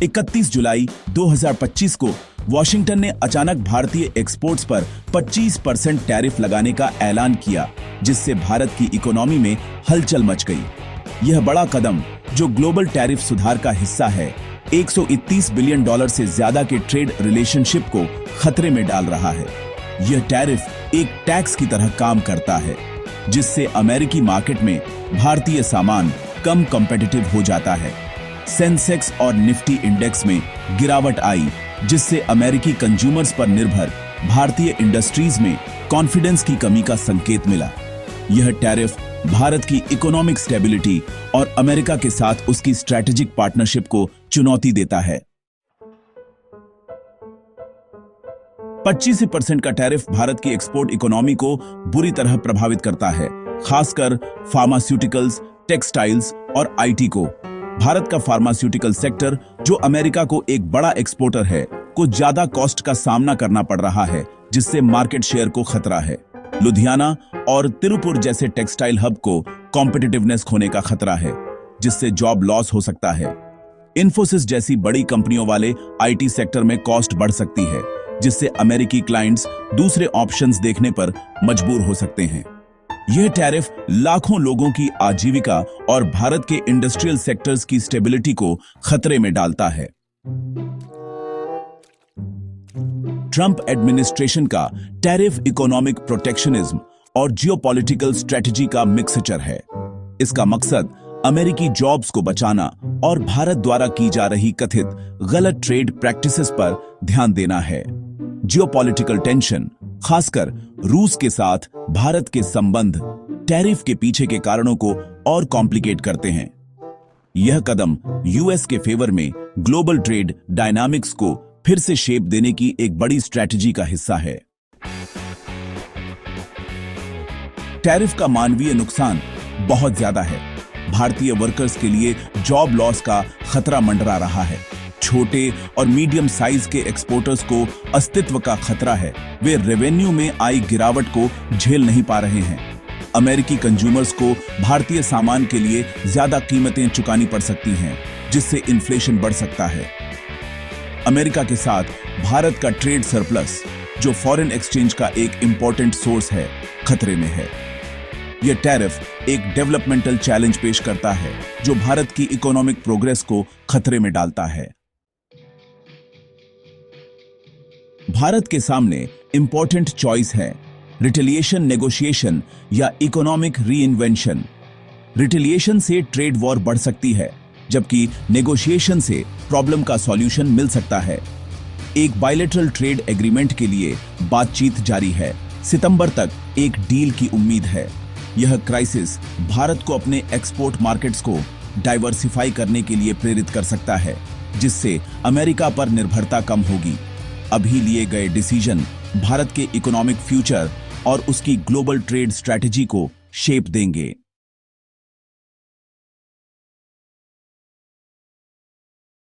31 जुलाई 2025 को वॉशिंगटन ने अचानक भारतीय एक्सपोर्ट्स पर 25% टैरिफ लगाने का ऐलान किया, जिससे भारत की इकोनॉमी में हलचल मच गई। यह बड़ा कदम, जो ग्लोबल टैरिफ सुधार का हिस्सा है, $131 बिलियन से ज्यादा के ट्रेड रिलेशनशिप को खतरे में डाल रहा है। यह टैरिफ एक टैक्स की तरह काम करता है, जिससे अमेरिकी मार्केट में भारतीय सामान कम कॉम्पिटिटिव हो जाता है। सेंसेक्स और निफ्टी इंडेक्स में गिरावट आई, जिससे अमेरिकी कंज्यूमर्स पर निर्भर भारतीय इंडस्ट्रीज में कॉन्फिडेंस की कमी का संकेत मिला। यह टैरिफ भारत की इकोनॉमिक स्टेबिलिटी और अमेरिका के साथ उसकी स्ट्रैटेजिक पार्टनरशिप को चुनौती देता है। 25% का टैरिफ भारत की एक्सपोर्ट इकोनॉमी को बुरी तरह प्रभावित करता है, खासकर फार्मास्यूटिकल्स, टेक्सटाइल्स और आईटी को। भारत का फार्मास्यूटिकल सेक्टर, जो अमेरिका को एक बड़ा एक्सपोर्टर है, को ज्यादा कॉस्ट का सामना करना पड़ रहा है, जिससे मार्केट शेयर को खतरा है। लुधियाना और तिरुपुर जैसे टेक्सटाइल हब को कॉम्पिटिटिवनेस खोने का खतरा है, जिससे जॉब लॉस हो सकता है। इन्फोसिस जैसी बड़ी कंपनियों वाले आईटी सेक्टर में कॉस्ट बढ़ सकती है, जिससे अमेरिकी क्लाइंट्स दूसरे ऑप्शंस देखने पर मजबूर हो सकते हैं। यह टैरिफ लाखों लोगों की आजीविका और भारत के इंडस्ट्रियल सेक्टर्स की स्टेबिलिटी को खतरे में डालता है। ट्रंप एडमिनिस्ट्रेशन का टैरिफ इकोनॉमिक प्रोटेक्शनिज्म और जियोपॉलिटिकल स्ट्रेटजी का मिक्सचर है। इसका मकसद अमेरिकी जॉब्स को बचाना और भारत द्वारा की जा रही कथित गलत ट्रेड प्रैक्टिसेस पर ध्यान देना है। जियोपॉलिटिकल टेंशन, खासकर रूस के साथ भारत के संबंध, टैरिफ के पीछे के कारणों को और कॉम्प्लिकेट करते हैं। यह कदम यूएस के फेवर में ग्लोबल ट्रेड डायनामिक्स को फिर से शेप देने की एक बड़ी स्ट्रैटेजी का हिस्सा है। टैरिफ का मानवीय नुकसान बहुत ज्यादा है। भारतीय वर्कर्स के लिए जॉब लॉस का खतरा मंडरा रहा है। छोटे और मीडियम साइज के एक्सपोर्टर्स को अस्तित्व का खतरा है। वे रेवेन्यू में आई गिरावट को झेल नहीं पा रहे हैं। अमेरिकी कंज्यूमर्स को भारतीय सामान के लिए ज्यादा कीमतें चुकानी पड़ सकती हैं, जिससे इन्फ्लेशन बढ़ सकता है। अमेरिका के साथ भारत का ट्रेड सरप्लस, जो फॉरेन एक्सचेंज का एक इंपॉर्टेंट सोर्स है, खतरे में है। यह टैरिफ एक डेवलपमेंटल चैलेंज पेश करता है, जो भारत की इकोनॉमिक प्रोग्रेस को खतरे में डालता है। भारत के सामने इंपॉर्टेंट चॉइस है: रिटेलिएशन नेगोशिएशन या इकोनॉमिक रीइन्वेंशन। रिटेलिएशन से ट्रेड वॉर बढ़ सकती है, जबकि नेगोशिएशन से प्रॉब्लम का सॉल्यूशन मिल सकता है। एक बायलैटरल ट्रेड एग्रीमेंट के लिए बातचीत जारी है। सितंबर तक एक डील की उम्मीद है। यह क्राइसिस भारत को अपने एक्सपोर्ट मार्केट्स को डाइवर्सिफाई करने के लिए प्रेरित कर सकता है, जिससे अमेरिका पर निर्भरता कम होगी। अभी लिए गए डिसीजन भारत के इकोनॉमिक फ्यूचर और उसकी ग्लोबल ट्रेड स्ट्रैटेजी को शेप देंगे।